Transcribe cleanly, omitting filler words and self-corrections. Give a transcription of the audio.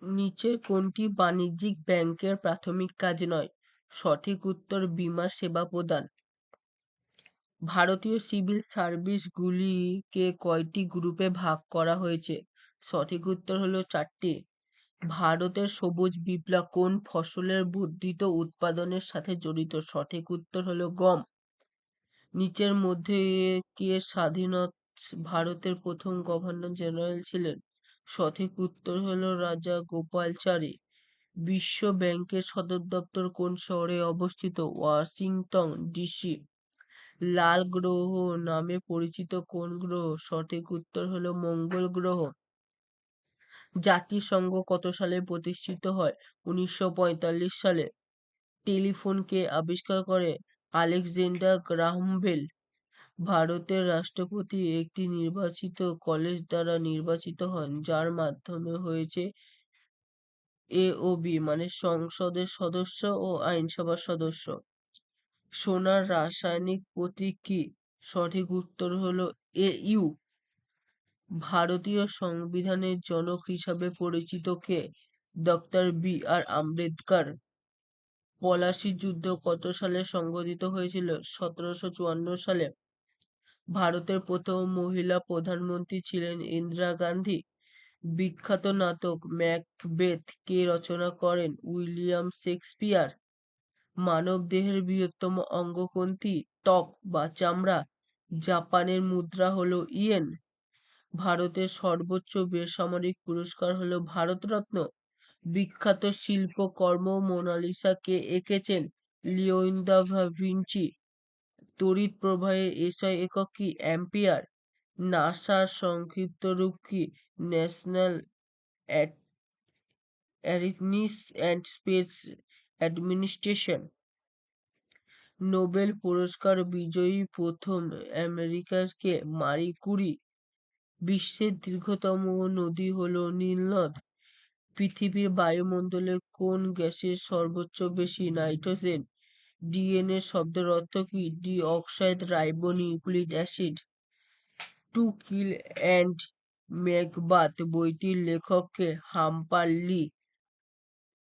নিচের কোনটি বাণিজ্যিক ব্যাংকের প্রাথমিক কাজ নয়? সঠিক উত্তর বীমা সেবা প্রদান। ভারতীয় সিভিল সার্ভিসগুলিকে কয়টি গ্রুপে ভাগ করা হয়েছে? সঠিক উত্তর হলো 4টি। ভারতের সবুজ বিপ্লব কোন ফসলের বর্ধিত উৎপাদনের সাথে জড়িত? সঠিক উত্তর হলো গম। নিচের মধ্যে কে ভারতের প্রথম গভর্নর জেনারেল ছিলেন? সঠিক উত্তর হলো রাজা গোপালচারী। বিশ্ব ব্যাংকের সদর দপ্তর কোন শহরে অবস্থিত? Washington DC. লাল গ্রহ নামে পরিচিত কোন গ্রহ? সঠিক উত্তর হলো মঙ্গল গ্রহ। জাতিসংঘ কত সালে প্রতিষ্ঠিত হয়? 1945 সালে। টেলিফোন কে আবিষ্কার করে? Alexander Graham Bell. ভারতের রাষ্ট্রপতি একটি নির্বাচিত কলেজ দ্বারা নির্বাচিত হন, যার মাধ্যমে হয়েছে এওবি মানে সংসদের সদস্য ও আইনসভার সদস্য। সোনার রাসায়নিক প্রতীক কি? সঠিক উত্তর হলো AU। ভারতীয় সংবিধানের জনক হিসাবে পরিচিত কে? Doctor BR Ambedkar. পলাশী যুদ্ধ কত সালে সংঘটিত হয়েছিল? 1754 সালে। ভারতের প্রথম মহিলা প্রধানমন্ত্রী ছিলেন ইন্দিরা গান্ধী। বিখ্যাত নাটক ম্যাকবেথ কে রচনা করেন? William Shakespeare. মানব দেহের বৃহত্তম অঙ্গ কোনটি? ত্বক বা চামড়া। জাপানের মুদ্রা হলো ইয়েন। ভারতের সর্বোচ্চ বেসামরিক পুরস্কার হলো ভারতরত্ন। বিখ্যাত শিল্পকর্ম মোনালিসা কে এঁকেছেন? Leonardo da Vinci. তড়িৎ প্রবাহের SI একক কি? অ্যাম্পিয়ার। নাসার সংক্ষিপ্ত রূপ কি? National aeronautics and space administration. Nobel পুরস্কার বিজয়ী প্রথম আমেরিকার কে? মারি কুরি। বিশ্বের দীর্ঘতম নদী হলো নীলনদ। পৃথিবীর বায়ুমণ্ডলে কোন গ্যাসের সর্বোচ্চ বেশি? নাইট্রোজেন। DNA শব্দের অর্থ কি? Deoxyribonucleic acid. To kill and Macbeth বইটির লেখক কে? হাম্পার লি।